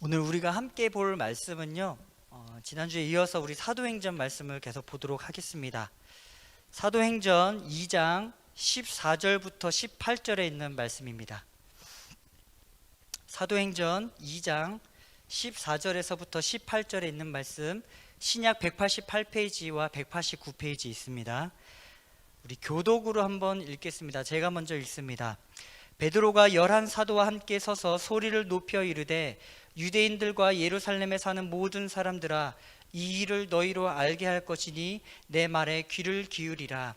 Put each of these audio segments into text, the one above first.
오늘 우리가 함께 볼 말씀은요, 지난주에 이어서 우리 사도행전 말씀을 계속 보도록 하겠습니다. 사도행전 2장 14절부터 18절에 있는 말씀입니다. 사도행전 2장 14절에서부터 18절에 있는 말씀, 신약 188페이지와 189페이지 있습니다. 우리 교독으로 한번 읽겠습니다. 제가 먼저 읽습니다. 베드로가 11 사도와 함께 서서 소리를 높여 이르되 유대인들과 예루살렘에 사는 모든 사람들아, 이 일을 너희로 알게 할 것이니 내 말에 귀를 기울이라.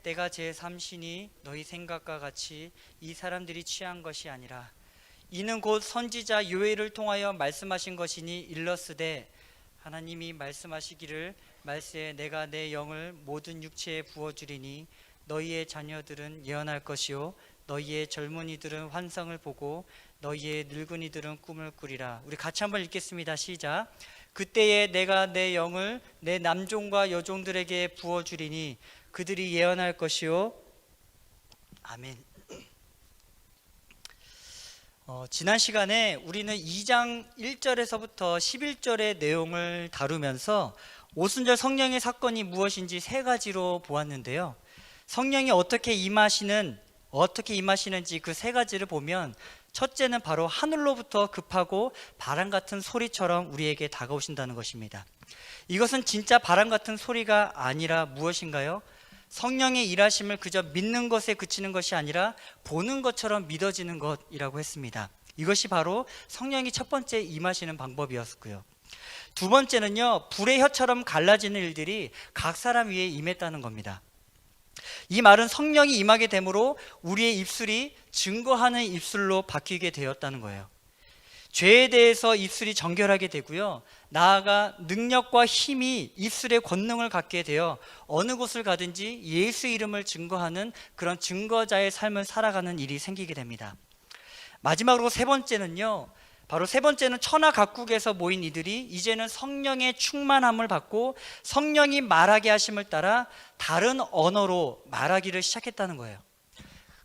때가 제3시니 너희 생각과 같이 이 사람들이 취한 것이 아니라 이는 곧 선지자 요엘을 통하여 말씀하신 것이니 일렀으되 하나님이 말씀하시기를 말세에 내가 내 영을 모든 육체에 부어주리니 너희의 자녀들은 예언할 것이요 너희의 젊은이들은 환상을 보고 너희의 늙은이들은 꿈을 꾸리라. 우리 같이 한번 읽겠습니다. 시작. 그때에 내가 내 영을 내 남종과 여종들에게 부어주리니 그들이 예언할 것이요. 아멘. 지난 시간에 우리는 2장 1절에서부터 11절의 내용을 다루면서 오순절 성령의 사건이 무엇인지 세 가지로 보았는데요. 성령이 어떻게 임하시는지 그 세 가지를 보면, 첫째는 바로 하늘로부터 급하고 바람 같은 소리처럼 우리에게 다가오신다는 것입니다. 이것은 진짜 바람 같은 소리가 아니라 무엇인가요? 성령의 일하심을 그저 믿는 것에 그치는 것이 아니라 보는 것처럼 믿어지는 것이라고 했습니다. 이것이 바로 성령이 첫 번째 임하시는 방법이었고요. 두 번째는요, 불의 혀처럼 갈라지는 일들이 각 사람 위에 임했다는 겁니다. 이 말은 성령이 임하게 되므로 우리의 입술이 증거하는 입술로 바뀌게 되었다는 거예요. 죄에 대해서 입술이 정결하게 되고요, 나아가 능력과 힘이 입술의 권능을 갖게 되어 어느 곳을 가든지 예수 이름을 증거하는 그런 증거자의 삶을 살아가는 일이 생기게 됩니다. 마지막으로 세 번째는 천하 각국에서 모인 이들이 이제는 성령의 충만함을 받고 성령이 말하게 하심을 따라 다른 언어로 말하기를 시작했다는 거예요.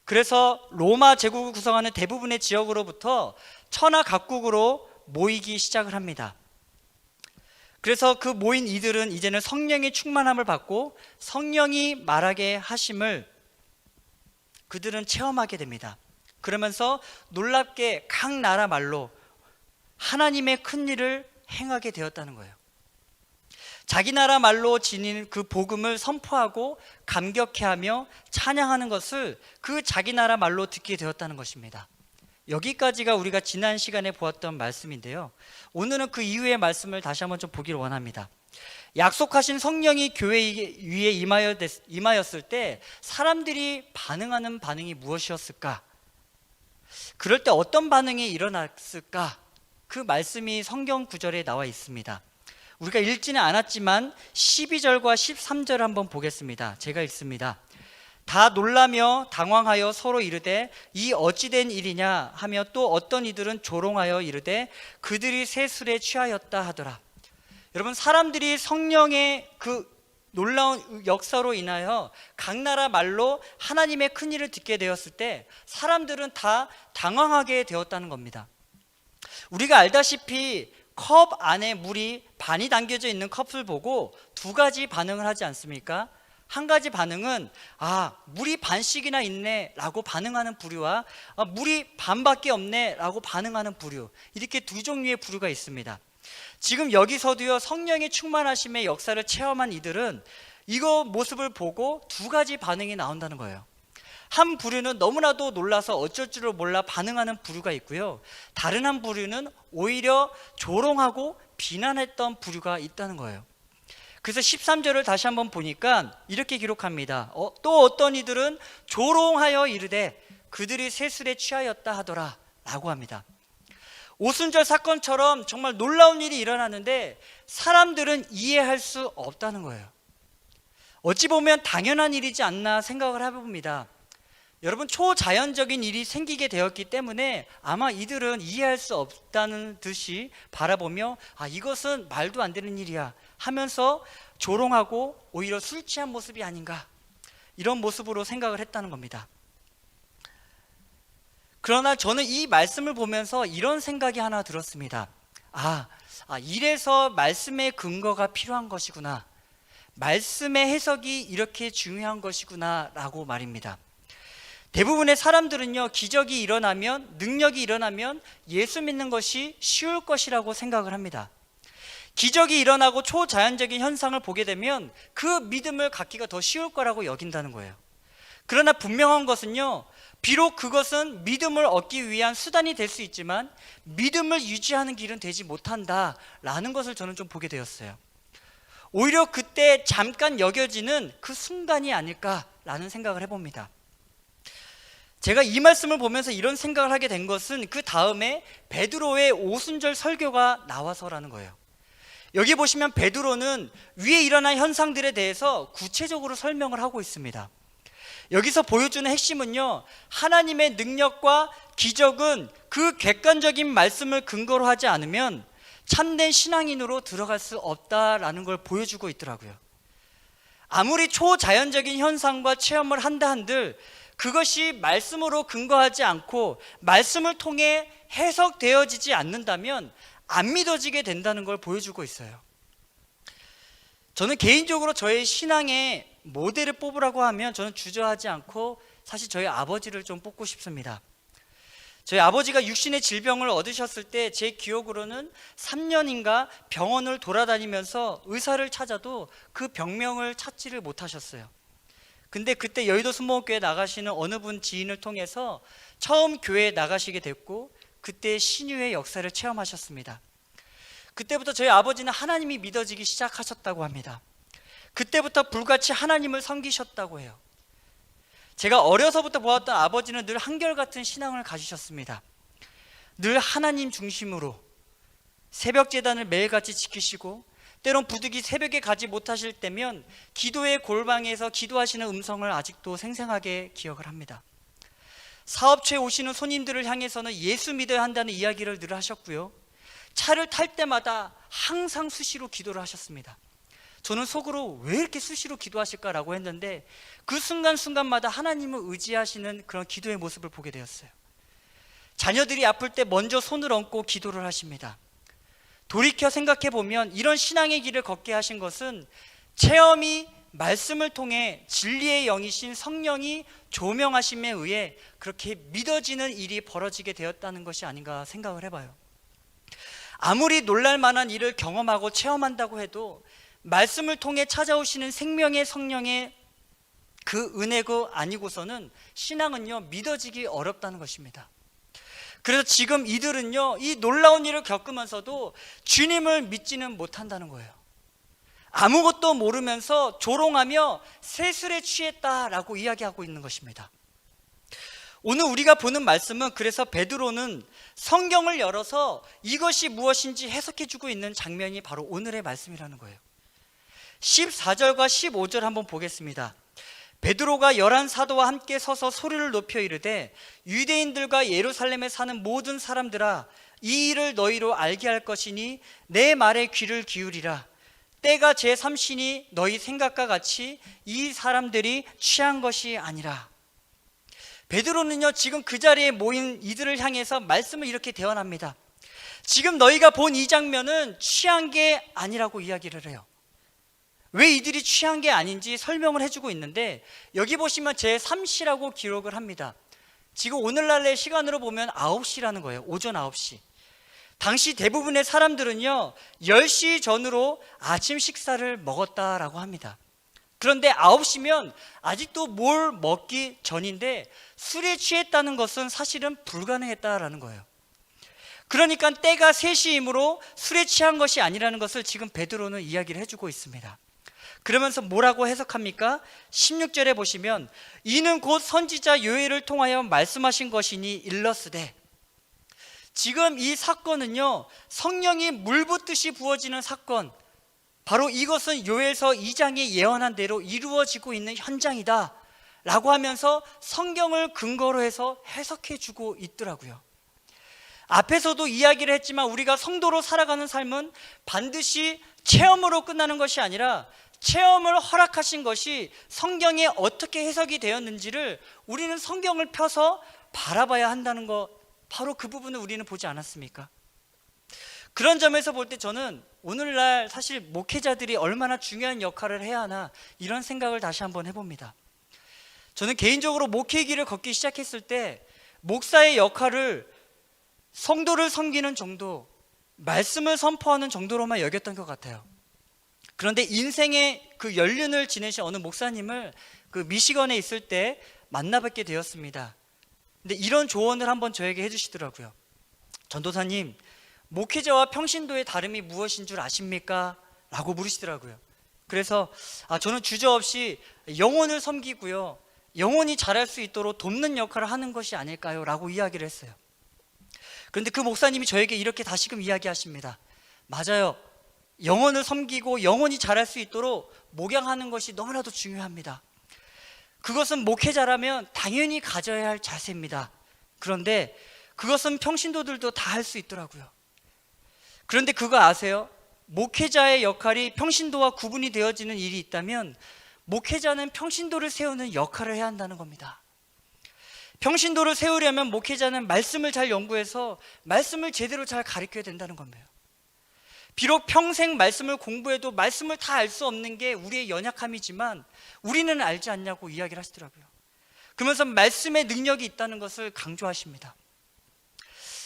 그래서 로마 제국을 구성하는 대부분의 지역으로부터 천하 각국으로 모이기 시작을 합니다. 그래서 그 모인 이들은 이제는 성령의 충만함을 받고 성령이 말하게 하심을 그들은 체험하게 됩니다. 그러면서 놀랍게 각 나라 말로 하나님의 큰 일을 행하게 되었다는 거예요. 자기 나라 말로 지닌 그 복음을 선포하고 감격해하며 찬양하는 것을 그 자기 나라 말로 듣게 되었다는 것입니다. 여기까지가 우리가 지난 시간에 보았던 말씀인데요, 오늘은 그 이후의 말씀을 다시 한번 좀 보기를 원합니다. 약속하신 성령이 교회 위에 임하였을 때 사람들이 반응하는 반응이 무엇이었을까? 그럴 때 어떤 반응이 일어났을까? 그 말씀이 성경 구절에 나와 있습니다. 우리가 읽지는 않았지만 12절과 13절 한번 보겠습니다. 제가 읽습니다. 다 놀라며 당황하여 서로 이르되 이 어찌된 일이냐 하며 또 어떤 이들은 조롱하여 이르되 그들이 새 술에 취하였다 하더라. 여러분, 사람들이 성령의 그 놀라운 역사로 인하여 각 나라 말로 하나님의 큰 일을 듣게 되었을 때 사람들은 다 당황하게 되었다는 겁니다. 우리가 알다시피 컵 안에 물이 반이 담겨져 있는 컵을 보고 두 가지 반응을 하지 않습니까? 한 가지 반응은 물이 반씩이나 있네 라고 반응하는 부류와 물이 반밖에 없네 라고 반응하는 부류, 이렇게 두 종류의 부류가 있습니다. 지금 여기서도요, 성령의 충만하심의 역사를 체험한 이들은 이거 모습을 보고 두 가지 반응이 나온다는 거예요. 한 부류는 너무나도 놀라서 어쩔 줄을 몰라 반응하는 부류가 있고요, 다른 한 부류는 오히려 조롱하고 비난했던 부류가 있다는 거예요. 그래서 13절을 다시 한번 보니까 이렇게 기록합니다. 또 어떤 이들은 조롱하여 이르되 그들이 새 술에 취하였다 하더라 라고 합니다. 오순절 사건처럼 정말 놀라운 일이 일어나는데 사람들은 이해할 수 없다는 거예요. 어찌 보면 당연한 일이지 않나 생각을 해봅니다. 여러분, 초자연적인 일이 생기게 되었기 때문에 아마 이들은 이해할 수 없다는 듯이 바라보며 이것은 말도 안 되는 일이야 하면서 조롱하고 오히려 술 취한 모습이 아닌가, 이런 모습으로 생각을 했다는 겁니다. 그러나 저는 이 말씀을 보면서 이런 생각이 하나 들었습니다. 이래서 말씀의 근거가 필요한 것이구나, 말씀의 해석이 이렇게 중요한 것이구나 라고 말입니다. 대부분의 사람들은요, 기적이 일어나면, 능력이 일어나면 예수 믿는 것이 쉬울 것이라고 생각을 합니다. 기적이 일어나고 초자연적인 현상을 보게 되면 그 믿음을 갖기가 더 쉬울 거라고 여긴다는 거예요. 그러나 분명한 것은요, 비록 그것은 믿음을 얻기 위한 수단이 될 수 있지만 믿음을 유지하는 길은 되지 못한다라는 것을 저는 좀 보게 되었어요. 오히려 그때 잠깐 여겨지는 그 순간이 아닐까라는 생각을 해봅니다. 제가 이 말씀을 보면서 이런 생각을 하게 된 것은 그 다음에 베드로의 오순절 설교가 나와서라는 거예요. 여기 보시면 베드로는 위에 일어난 현상들에 대해서 구체적으로 설명을 하고 있습니다. 여기서 보여주는 핵심은요, 하나님의 능력과 기적은 그 객관적인 말씀을 근거로 하지 않으면 참된 신앙인으로 들어갈 수 없다라는 걸 보여주고 있더라고요. 아무리 초자연적인 현상과 체험을 한다 한들 그것이 말씀으로 근거하지 않고 말씀을 통해 해석되어지지 않는다면 안 믿어지게 된다는 걸 보여주고 있어요. 저는 개인적으로 저의 신앙의 모델을 뽑으라고 하면 저는 주저하지 않고 사실 저희 아버지를 좀 뽑고 싶습니다. 저희 아버지가 육신의 질병을 얻으셨을 때 제 기억으로는 3년인가 병원을 돌아다니면서 의사를 찾아도 그 병명을 찾지를 못하셨어요. 근데 그때 여의도 순복음교회 나가시는 어느 분 지인을 통해서 처음 교회에 나가시게 됐고 그때 신유의 역사를 체험하셨습니다. 그때부터 저희 아버지는 하나님이 믿어지기 시작하셨다고 합니다. 그때부터 불같이 하나님을 섬기셨다고 해요. 제가 어려서부터 보았던 아버지는 늘 한결같은 신앙을 가지셨습니다. 늘 하나님 중심으로 새벽 제단을 매일같이 지키시고 때론 부득이 새벽에 가지 못하실 때면 기도의 골방에서 기도하시는 음성을 아직도 생생하게 기억을 합니다. 사업처에 오시는 손님들을 향해서는 예수 믿어야 한다는 이야기를 늘 하셨고요, 차를 탈 때마다 항상 수시로 기도를 하셨습니다. 저는 속으로 왜 이렇게 수시로 기도하실까라고 했는데 그 순간순간마다 하나님을 의지하시는 그런 기도의 모습을 보게 되었어요. 자녀들이 아플 때 먼저 손을 얹고 기도를 하십니다. 돌이켜 생각해 보면 이런 신앙의 길을 걷게 하신 것은 체험이 말씀을 통해 진리의 영이신 성령이 조명하심에 의해 그렇게 믿어지는 일이 벌어지게 되었다는 것이 아닌가 생각을 해봐요. 아무리 놀랄 만한 일을 경험하고 체험한다고 해도 말씀을 통해 찾아오시는 생명의 성령의 그 은혜가 아니고서는 신앙은요, 믿어지기 어렵다는 것입니다. 그래서 지금 이들은요, 이 놀라운 일을 겪으면서도 주님을 믿지는 못한다는 거예요. 아무것도 모르면서 조롱하며 세술에 취했다라고 이야기하고 있는 것입니다. 오늘 우리가 보는 말씀은 그래서 베드로는 성경을 열어서 이것이 무엇인지 해석해주고 있는 장면이 바로 오늘의 말씀이라는 거예요. 14절과 15절 한번 보겠습니다. 베드로가 11 사도와 함께 서서 소리를 높여 이르되 유대인들과 예루살렘에 사는 모든 사람들아, 이 일을 너희로 알게 할 것이니 내 말에 귀를 기울이라. 때가 제3신이 너희 생각과 같이 이 사람들이 취한 것이 아니라. 베드로는요, 지금 그 자리에 모인 이들을 향해서 말씀을 이렇게 대언합니다. 지금 너희가 본 이 장면은 취한 게 아니라고 이야기를 해요. 왜 이들이 취한 게 아닌지 설명을 해주고 있는데 여기 보시면 제3시라고 기록을 합니다. 지금 오늘날의 시간으로 보면 9시라는 거예요. 오전 9시. 당시 대부분의 사람들은요 10시 전으로 아침 식사를 먹었다라고 합니다. 그런데 9시면 아직도 뭘 먹기 전인데 술에 취했다는 것은 사실은 불가능했다라는 거예요. 그러니까 때가 3시이므로 술에 취한 것이 아니라는 것을 지금 베드로는 이야기를 해주고 있습니다. 그러면서 뭐라고 해석합니까? 16절에 보시면 이는 곧 선지자 요엘을 통하여 말씀하신 것이니 일러스되. 지금 이 사건은요 성령이 물 붓듯이 부어지는 사건, 바로 이것은 요엘서 2장에 예언한 대로 이루어지고 있는 현장이다 라고 하면서 성경을 근거로 해서 해석해 주고 있더라고요. 앞에서도 이야기를 했지만 우리가 성도로 살아가는 삶은 반드시 체험으로 끝나는 것이 아니라 체험을 허락하신 것이 성경에 어떻게 해석이 되었는지를 우리는 성경을 펴서 바라봐야 한다는 것, 바로 그 부분을 우리는 보지 않았습니까? 그런 점에서 볼 때 저는 오늘날 사실 목회자들이 얼마나 중요한 역할을 해야 하나 이런 생각을 다시 한번 해봅니다. 저는 개인적으로 목회 길을 걷기 시작했을 때 목사의 역할을 성도를 섬기는 정도, 말씀을 선포하는 정도로만 여겼던 것 같아요. 그런데 인생의 그 연륜을 지내신 어느 목사님을 그 미시건에 있을 때 만나뵙게 되었습니다. 근데 이런 조언을 한번 저에게 해주시더라고요. 전도사님, 목회자와 평신도의 다름이 무엇인 줄 아십니까? 라고 물으시더라고요. 그래서 저는 주저없이 영혼을 섬기고요, 영혼이 자랄 수 있도록 돕는 역할을 하는 것이 아닐까요? 라고 이야기를 했어요. 그런데 그 목사님이 저에게 이렇게 다시금 이야기하십니다. 맞아요. 영혼을 섬기고 영혼이 자랄 수 있도록 목양하는 것이 너무나도 중요합니다. 그것은 목회자라면 당연히 가져야 할 자세입니다. 그런데 그것은 평신도들도 다 할 수 있더라고요. 그런데 그거 아세요? 목회자의 역할이 평신도와 구분이 되어지는 일이 있다면 목회자는 평신도를 세우는 역할을 해야 한다는 겁니다. 평신도를 세우려면 목회자는 말씀을 잘 연구해서 말씀을 제대로 잘 가르쳐야 된다는 겁니다. 비록 평생 말씀을 공부해도 말씀을 다 알 수 없는 게 우리의 연약함이지만 우리는 알지 않냐고 이야기를 하시더라고요. 그러면서 말씀의 능력이 있다는 것을 강조하십니다.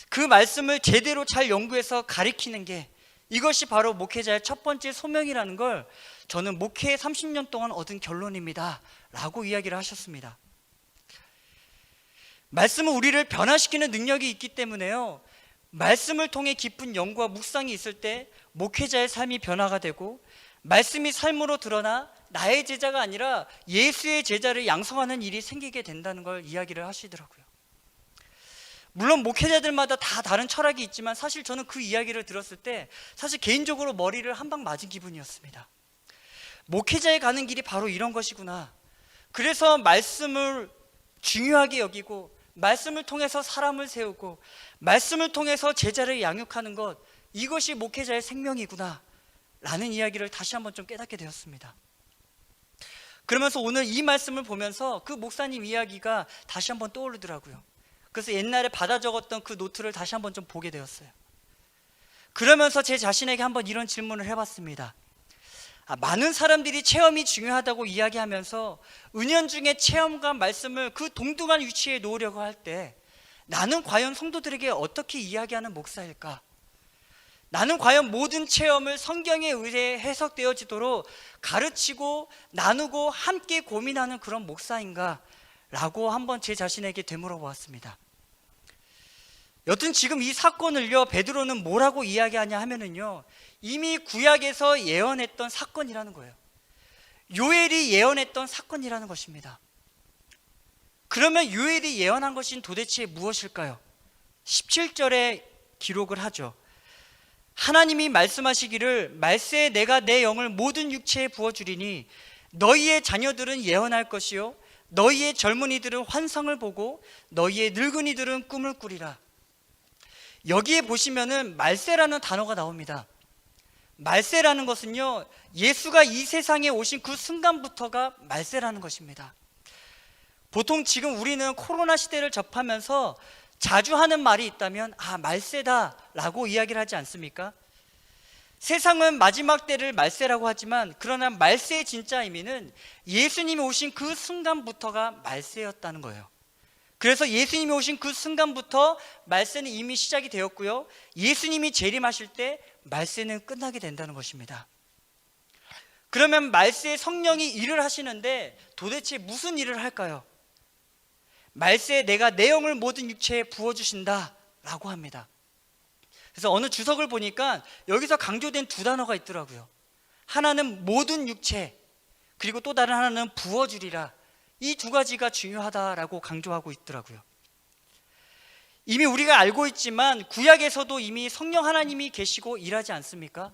그 말씀을 제대로 잘 연구해서 가르치는 게, 이것이 바로 목회자의 첫 번째 소명이라는 걸 저는 목회 30년 동안 얻은 결론입니다 라고 이야기를 하셨습니다. 말씀은 우리를 변화시키는 능력이 있기 때문에요, 말씀을 통해 깊은 연구와 묵상이 있을 때 목회자의 삶이 변화가 되고 말씀이 삶으로 드러나 나의 제자가 아니라 예수의 제자를 양성하는 일이 생기게 된다는 걸 이야기를 하시더라고요. 물론 목회자들마다 다 다른 철학이 있지만 사실 저는 그 이야기를 들었을 때 사실 개인적으로 머리를 한 방 맞은 기분이었습니다. 목회자에 가는 길이 바로 이런 것이구나. 그래서 말씀을 중요하게 여기고 말씀을 통해서 사람을 세우고 말씀을 통해서 제자를 양육하는 것, 이것이 목회자의 생명이구나 라는 이야기를 다시 한번 좀 깨닫게 되었습니다. 그러면서 오늘 이 말씀을 보면서 그 목사님 이야기가 다시 한번 떠오르더라고요. 그래서 옛날에 받아 적었던 그 노트를 다시 한번 좀 보게 되었어요. 그러면서 제 자신에게 한번 이런 질문을 해봤습니다. 많은 사람들이 체험이 중요하다고 이야기하면서 은연중에 체험과 말씀을 그 동등한 위치에 놓으려고 할 때 나는 과연 성도들에게 어떻게 이야기하는 목사일까? 나는 과연 모든 체험을 성경에 의해 해석되어지도록 가르치고 나누고 함께 고민하는 그런 목사인가? 라고 한번 제 자신에게 되물어 보았습니다. 여튼 지금 이 사건을요, 베드로는 뭐라고 이야기하냐 하면은요, 이미 구약에서 예언했던 사건이라는 거예요. 요엘이 예언했던 사건이라는 것입니다. 그러면 요엘이 예언한 것인 도대체 무엇일까요? 17절에 기록을 하죠. 하나님이 말씀하시기를 말세에 내가 내 영을 모든 육체에 부어주리니 너희의 자녀들은 예언할 것이요 너희의 젊은이들은 환상을 보고 너희의 늙은이들은 꿈을 꾸리라. 여기에 보시면은 말세라는 단어가 나옵니다. 말세라는 것은요, 예수가 이 세상에 오신 그 순간부터가 말세라는 것입니다. 보통 지금 우리는 코로나 시대를 접하면서 자주 하는 말이 있다면 말세다 라고 이야기를 하지 않습니까? 세상은 마지막 때를 말세라고 하지만 그러나 말세의 진짜 의미는 예수님이 오신 그 순간부터가 말세였다는 거예요. 그래서 예수님이 오신 그 순간부터 말세는 이미 시작이 되었고요, 예수님이 재림하실 때 말세는 끝나게 된다는 것입니다. 그러면 말세에 성령이 일을 하시는데 도대체 무슨 일을 할까요? 말세에 내가 내 영을 모든 육체에 부어주신다 라고 합니다. 그래서 어느 주석을 보니까 여기서 강조된 두 단어가 있더라고요. 하나는 모든 육체, 그리고 또 다른 하나는 부어주리라. 이 두 가지가 중요하다라고 강조하고 있더라고요. 이미 우리가 알고 있지만 구약에서도 이미 성령 하나님이 계시고 일하지 않습니까?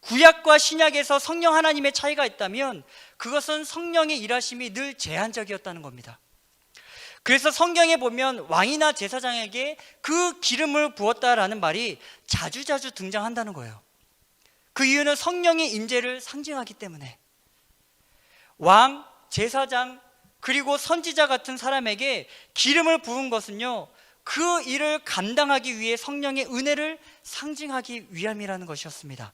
구약과 신약에서 성령 하나님의 차이가 있다면 그것은 성령의 일하심이 늘 제한적이었다는 겁니다. 그래서 성경에 보면 왕이나 제사장에게 그 기름을 부었다라는 말이 자주자주 등장한다는 거예요. 그 이유는 성령의 임재를 상징하기 때문에. 왕, 제사장, 그리고 선지자 같은 사람에게 기름을 부은 것은요, 그 일을 감당하기 위해 성령의 은혜를 상징하기 위함이라는 것이었습니다.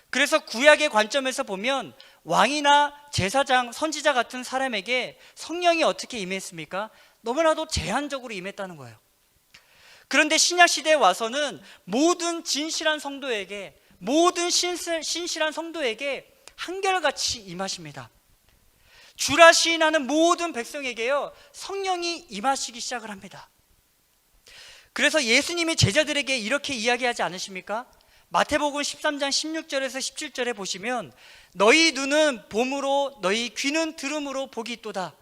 그래서 구약의 관점에서 보면 왕이나 제사장, 선지자 같은 사람에게 성령이 어떻게 임했습니까? 너무나도 제한적으로 임했다는 거예요. 그런데 신약시대에 와서는 모든 진실한 성도에게, 모든 신실한 성도에게 한결같이 임하십니다. 주라 시인하는 모든 백성에게요, 성령이 임하시기 시작을 합니다. 그래서 예수님이 제자들에게 이렇게 이야기하지 않으십니까? 마태복음 13장 16절에서 17절에 보시면 너희 눈은 봄으로 너희 귀는 들음으로 복이 있도다.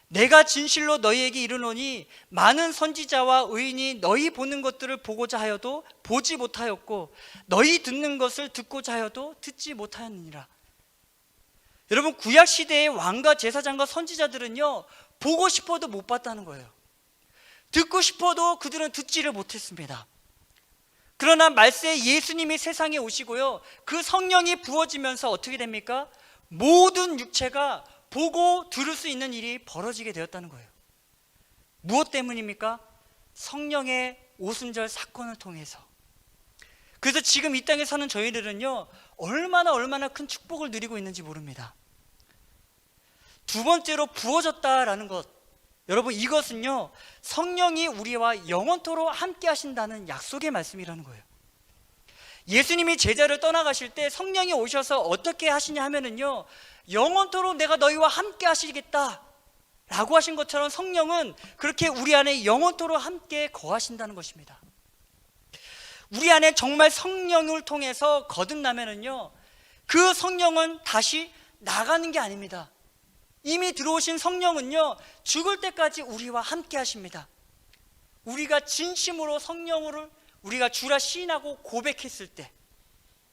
내가 진실로 너희에게 이르노니 많은 선지자와 의인이 너희 보는 것들을 보고자 하여도 보지 못하였고 너희 듣는 것을 듣고자 하여도 듣지 못하였느니라. 여러분, 구약시대의 왕과 제사장과 선지자들은요, 보고 싶어도 못 봤다는 거예요. 듣고 싶어도 그들은 듣지를 못했습니다. 그러나 말세에 예수님이 세상에 오시고요, 그 성령이 부어지면서 어떻게 됩니까? 모든 육체가 보고 들을 수 있는 일이 벌어지게 되었다는 거예요. 무엇 때문입니까? 성령의 오순절 사건을 통해서. 그래서 지금 이 땅에 사는 저희들은요, 얼마나 큰 축복을 누리고 있는지 모릅니다. 두 번째로 부어졌다라는 것, 여러분, 이것은요, 성령이 우리와 영원토록 함께 하신다는 약속의 말씀이라는 거예요. 예수님이 제자를 떠나가실 때 성령이 오셔서 어떻게 하시냐 하면은요, 영원토록 내가 너희와 함께 하시겠다 라고 하신 것처럼 성령은 그렇게 우리 안에 영원토록 함께 거하신다는 것입니다. 우리 안에 정말 성령을 통해서 거듭나면은요, 그 성령은 다시 나가는 게 아닙니다. 이미 들어오신 성령은요, 죽을 때까지 우리와 함께 하십니다. 우리가 진심으로 성령을 우리가 주라 시인하고 고백했을 때,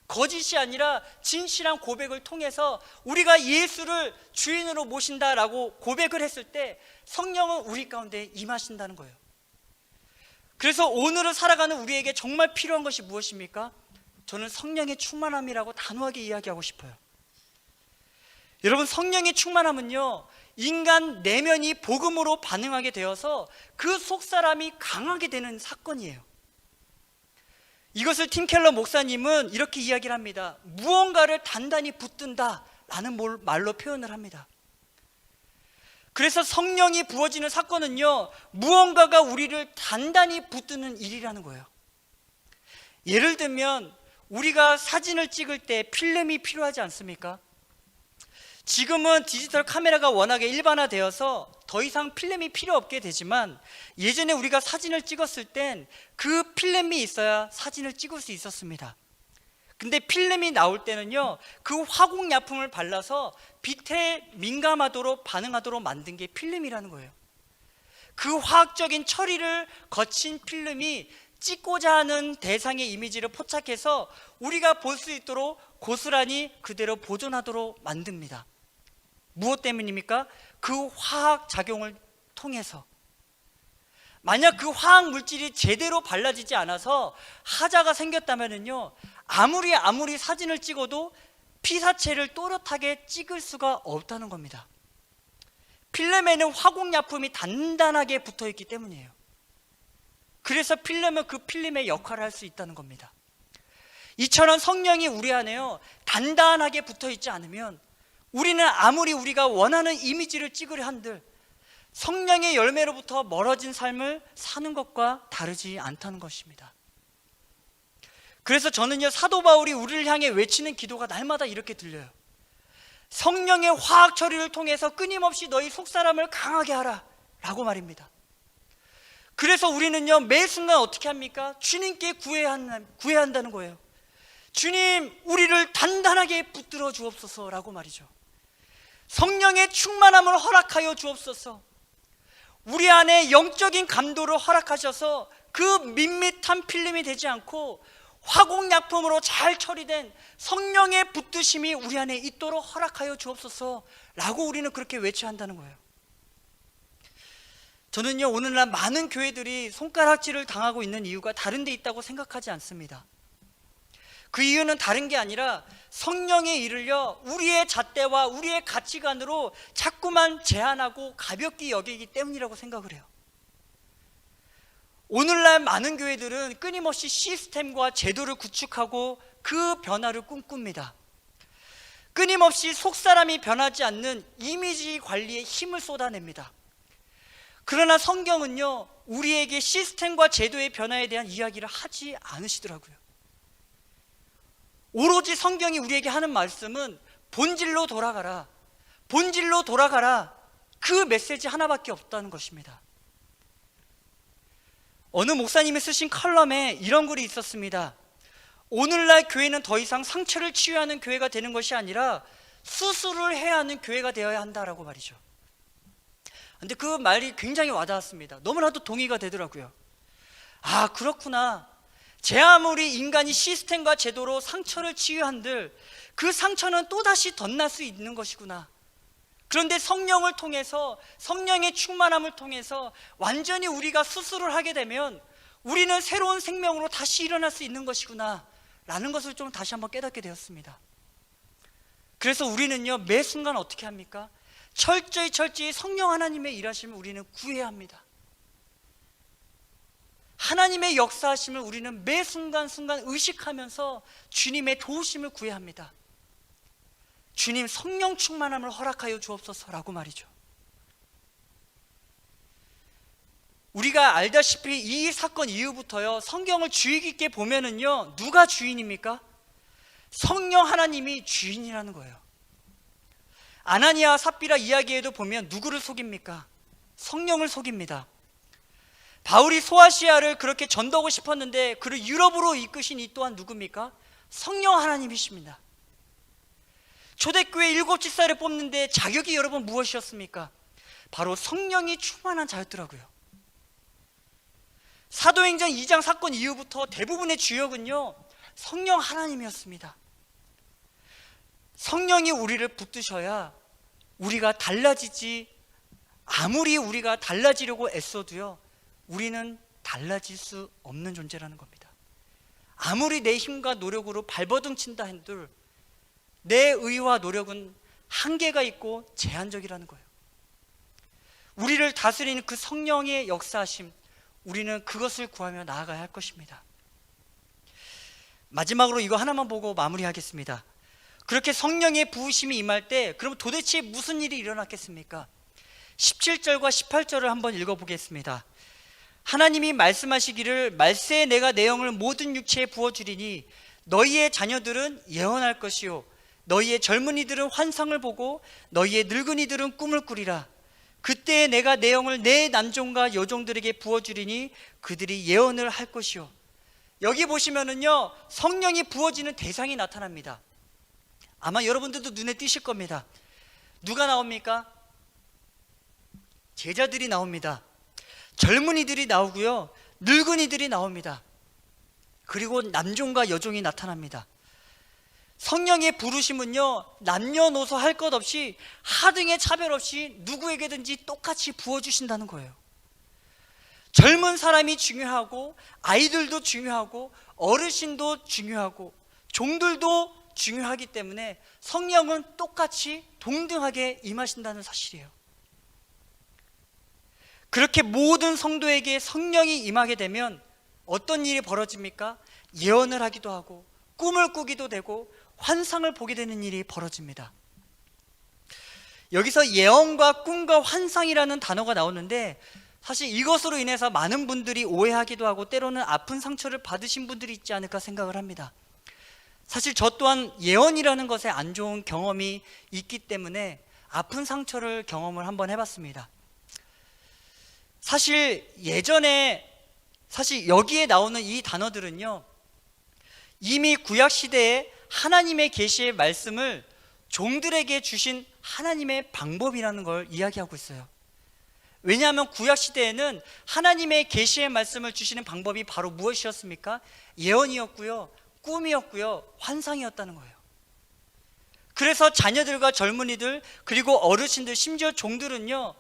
거짓이 아니라 진실한 고백을 통해서 우리가 예수를 주인으로 모신다라고 고백을 했을 때 성령은 우리 가운데 임하신다는 거예요. 그래서 오늘을 살아가는 우리에게 정말 필요한 것이 무엇입니까? 저는 성령의 충만함이라고 단호하게 이야기하고 싶어요. 여러분, 성령의 충만함은요, 인간 내면이 복음으로 반응하게 되어서 그 속사람이 강하게 되는 사건이에요. 이것을 팀 켈러 목사님은 이렇게 이야기를 합니다. 무언가를 단단히 붙든다 라는 말로 표현을 합니다. 그래서 성령이 부어지는 사건은요, 무언가가 우리를 단단히 붙드는 일이라는 거예요. 예를 들면 우리가 사진을 찍을 때 필름이 필요하지 않습니까? 지금은 디지털 카메라가 워낙에 일반화되어서 더 이상 필름이 필요 없게 되지만, 예전에 우리가 사진을 찍었을 땐 그 필름이 있어야 사진을 찍을 수 있었습니다. 근데 필름이 나올 때는요, 그 화공약품을 발라서 빛에 민감하도록 반응하도록 만든 게 필름이라는 거예요. 그 화학적인 처리를 거친 필름이 찍고자 하는 대상의 이미지를 포착해서 우리가 볼 수 있도록 고스란히 그대로 보존하도록 만듭니다. 무엇 때문입니까? 그 화학 작용을 통해서. 만약 그 화학 물질이 제대로 발라지지 않아서 하자가 생겼다면요, 아무리 사진을 찍어도 피사체를 또렷하게 찍을 수가 없다는 겁니다. 필름에는 화공약품이 단단하게 붙어 있기 때문이에요. 그래서 필름은 그 필름의 역할을 할 수 있다는 겁니다. 이처럼 성령이 우리 안에요, 단단하게 붙어 있지 않으면 우리는 아무리 우리가 원하는 이미지를 찍으려 한들 성령의 열매로부터 멀어진 삶을 사는 것과 다르지 않다는 것입니다. 그래서 저는요, 사도 바울이 우리를 향해 외치는 기도가 날마다 이렇게 들려요. 성령의 화학 처리를 통해서 끊임없이 너희 속사람을 강하게 하라 라고 말입니다. 그래서 우리는요, 매 순간 어떻게 합니까? 주님께 구해야 한다는 거예요. 주님, 우리를 단단하게 붙들어 주옵소서 라고 말이죠. 성령의 충만함을 허락하여 주옵소서. 우리 안에 영적인 감도를 허락하셔서 그 밋밋한 필름이 되지 않고 화공약품으로 잘 처리된 성령의 붙드심이 우리 안에 있도록 허락하여 주옵소서 라고 우리는 그렇게 외쳐야 한다는 거예요. 저는요, 오늘날 많은 교회들이 손가락질을 당하고 있는 이유가 다른 데 있다고 생각하지 않습니다. 그 이유는 다른 게 아니라 성령의 일을요, 우리의 잣대와 우리의 가치관으로 자꾸만 제한하고 가볍게 여기기 때문이라고 생각을 해요. 오늘날 많은 교회들은 끊임없이 시스템과 제도를 구축하고 그 변화를 꿈꿉니다. 끊임없이 속사람이 변하지 않는 이미지 관리에 힘을 쏟아냅니다. 그러나 성경은요, 우리에게 시스템과 제도의 변화에 대한 이야기를 하지 않으시더라고요. 오로지 성경이 우리에게 하는 말씀은 본질로 돌아가라, 본질로 돌아가라, 그 메시지 하나밖에 없다는 것입니다. 어느 목사님이 쓰신 칼럼에 이런 글이 있었습니다. 오늘날 교회는 더 이상 상처를 치유하는 교회가 되는 것이 아니라 수술을 해야 하는 교회가 되어야 한다라고 말이죠. 근데 그 말이 굉장히 와닿았습니다. 너무나도 동의가 되더라고요. 아, 그렇구나. 제 아무리 인간이 시스템과 제도로 상처를 치유한들 그 상처는 또다시 덧날 수 있는 것이구나. 그런데 성령을 통해서, 성령의 충만함을 통해서 완전히 우리가 수술을 하게 되면 우리는 새로운 생명으로 다시 일어날 수 있는 것이구나 라는 것을 좀 다시 한번 깨닫게 되었습니다. 그래서 우리는요, 매 순간 어떻게 합니까? 철저히 성령 하나님의 일하심을 우리는 구해야 합니다. 하나님의 역사하심을 우리는 매 순간순간 의식하면서 주님의 도우심을 구해야 합니다. 주님, 성령 충만함을 허락하여 주옵소서라고 말이죠. 우리가 알다시피 이 사건 이후부터요, 성경을 주의 깊게 보면은요, 누가 주인입니까? 성령 하나님이 주인이라는 거예요. 아나니아와 삽비라 이야기에도 보면 누구를 속입니까? 성령을 속입니다. 바울이 소아시아를 그렇게 전도하고 싶었는데 그를 유럽으로 이끄신 이 또한 누굽니까? 성령 하나님이십니다. 초대교회 7집사를 뽑는데 자격이 여러분 무엇이었습니까? 바로 성령이 충만한 자였더라고요. 사도행전 2장 사건 이후부터 대부분의 주역은요, 성령 하나님이었습니다. 성령이 우리를 붙드셔야 우리가 달라지지, 아무리 우리가 달라지려고 애써도요, 우리는 달라질 수 없는 존재라는 겁니다. 아무리 내 힘과 노력으로 발버둥 친다 한들 내 의와 노력은 한계가 있고 제한적이라는 거예요. 우리를 다스리는 그 성령의 역사하심, 우리는 그것을 구하며 나아가야 할 것입니다. 마지막으로 이거 하나만 보고 마무리하겠습니다. 그렇게 성령의 부으심이 임할 때 그럼 도대체 무슨 일이 일어났겠습니까? 17절과 18절을 한번 읽어보겠습니다. 하나님이 말씀하시기를 말세에 내가 내 영을 모든 육체에 부어주리니 너희의 자녀들은 예언할 것이요 너희의 젊은이들은 환상을 보고 너희의 늙은이들은 꿈을 꾸리라. 그때에 내가 내 영을 내 남종과 여종들에게 부어주리니 그들이 예언을 할 것이요. 여기 보시면은요, 성령이 부어지는 대상이 나타납니다. 아마 여러분들도 눈에 띄실 겁니다. 누가 나옵니까? 제자들이 나옵니다. 젊은이들이 나오고요, 늙은이들이 나옵니다. 그리고 남종과 여종이 나타납니다. 성령의 부르심은요, 남녀노소 할 것 없이 하등의 차별 없이 누구에게든지 똑같이 부어주신다는 거예요. 젊은 사람이 중요하고 아이들도 중요하고 어르신도 중요하고 종들도 중요하기 때문에 성령은 똑같이 동등하게 임하신다는 사실이에요. 그렇게 모든 성도에게 성령이 임하게 되면 어떤 일이 벌어집니까? 예언을 하기도 하고 꿈을 꾸기도 되고 환상을 보게 되는 일이 벌어집니다. 여기서 예언과 꿈과 환상이라는 단어가 나오는데 사실 이것으로 인해서 많은 분들이 오해하기도 하고 때로는 아픈 상처를 받으신 분들이 있지 않을까 생각을 합니다. 사실 저 또한 예언이라는 것에 안 좋은 경험이 있기 때문에 아픈 상처를 경험을 한번 해봤습니다. 사실 예전에 여기에 나오는 이 단어들은요, 이미 구약시대에 하나님의 계시의 말씀을 종들에게 주신 하나님의 방법이라는 걸 이야기하고 있어요. 왜냐하면 구약시대에는 하나님의 계시의 말씀을 주시는 방법이 바로 무엇이었습니까? 예언이었고요, 꿈이었고요, 환상이었다는 거예요. 그래서 자녀들과 젊은이들 그리고 어르신들 심지어 종들은요,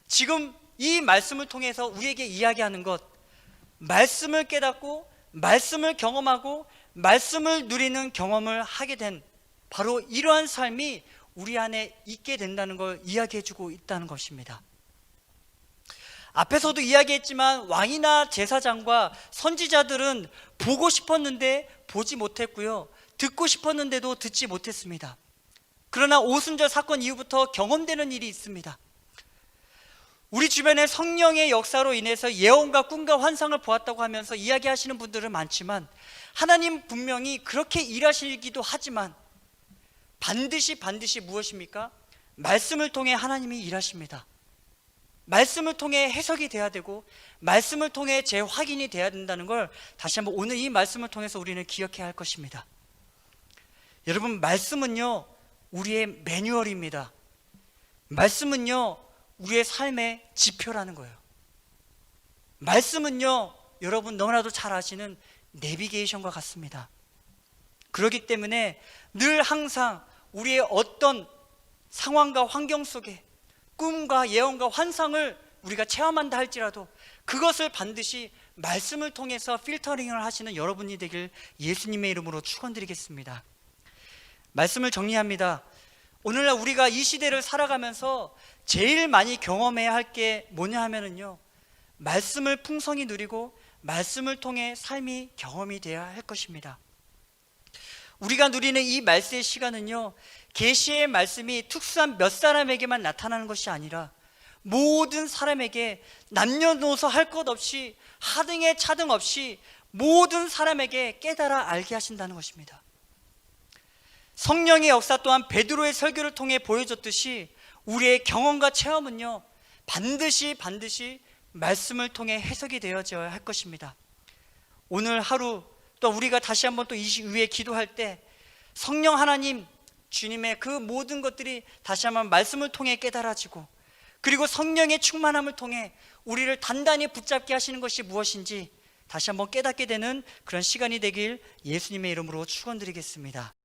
지금 이 말씀을 통해서 우리에게 이야기하는 것, 말씀을 깨닫고 말씀을 경험하고 말씀을 누리는 경험을 하게 된 바로 이러한 삶이 우리 안에 있게 된다는 걸 이야기해 주고 있다는 것입니다. 앞에서도 이야기했지만 왕이나 제사장과 선지자들은 보고 싶었는데 보지 못했고요, 듣고 싶었는데도 듣지 못했습니다. 그러나 오순절 사건 이후부터 경험되는 일이 있습니다. 우리 주변에 성령의 역사로 인해서 예언과 꿈과 환상을 보았다고 하면서 이야기하시는 분들은 많지만, 하나님 분명히 그렇게 일하시기도 하지만 반드시 무엇입니까? 말씀을 통해 하나님이 일하십니다. 말씀을 통해 해석이 돼야 되고, 말씀을 통해 재확인이 돼야 된다는 걸 다시 한번 오늘 이 말씀을 통해서 우리는 기억해야 할 것입니다. 여러분, 말씀은요 우리의 매뉴얼입니다. 말씀은요 우리의 삶의 지표라는 거예요. 말씀은요 여러분 너무나도 잘 아시는 내비게이션과 같습니다. 그렇기 때문에 늘 항상 우리의 어떤 상황과 환경 속에 꿈과 예언과 환상을 우리가 체험한다 할지라도 그것을 반드시 말씀을 통해서 필터링을 하시는 여러분이 되길 예수님의 이름으로 축원드리겠습니다. 말씀을 정리합니다. 오늘날 우리가 이 시대를 살아가면서 제일 많이 경험해야 할 게 뭐냐 하면은요, 말씀을 풍성히 누리고 말씀을 통해 삶이 경험이 되어야 할 것입니다. 우리가 누리는 이 말세의 시간은요, 계시의 말씀이 특수한 몇 사람에게만 나타나는 것이 아니라 모든 사람에게 남녀노소 할 것 없이 하등에 차등 없이 모든 사람에게 깨달아 알게 하신다는 것입니다. 성령의 역사 또한 베드로의 설교를 통해 보여줬듯이 우리의 경험과 체험은요 반드시 말씀을 통해 해석이 되어져야 할 것입니다. 오늘 하루 또 우리가 다시 한번 또 이 위에 기도할 때 성령 하나님 주님의 그 모든 것들이 다시 한번 말씀을 통해 깨달아지고, 그리고 성령의 충만함을 통해 우리를 단단히 붙잡게 하시는 것이 무엇인지 다시 한번 깨닫게 되는 그런 시간이 되길 예수님의 이름으로 축원드리겠습니다.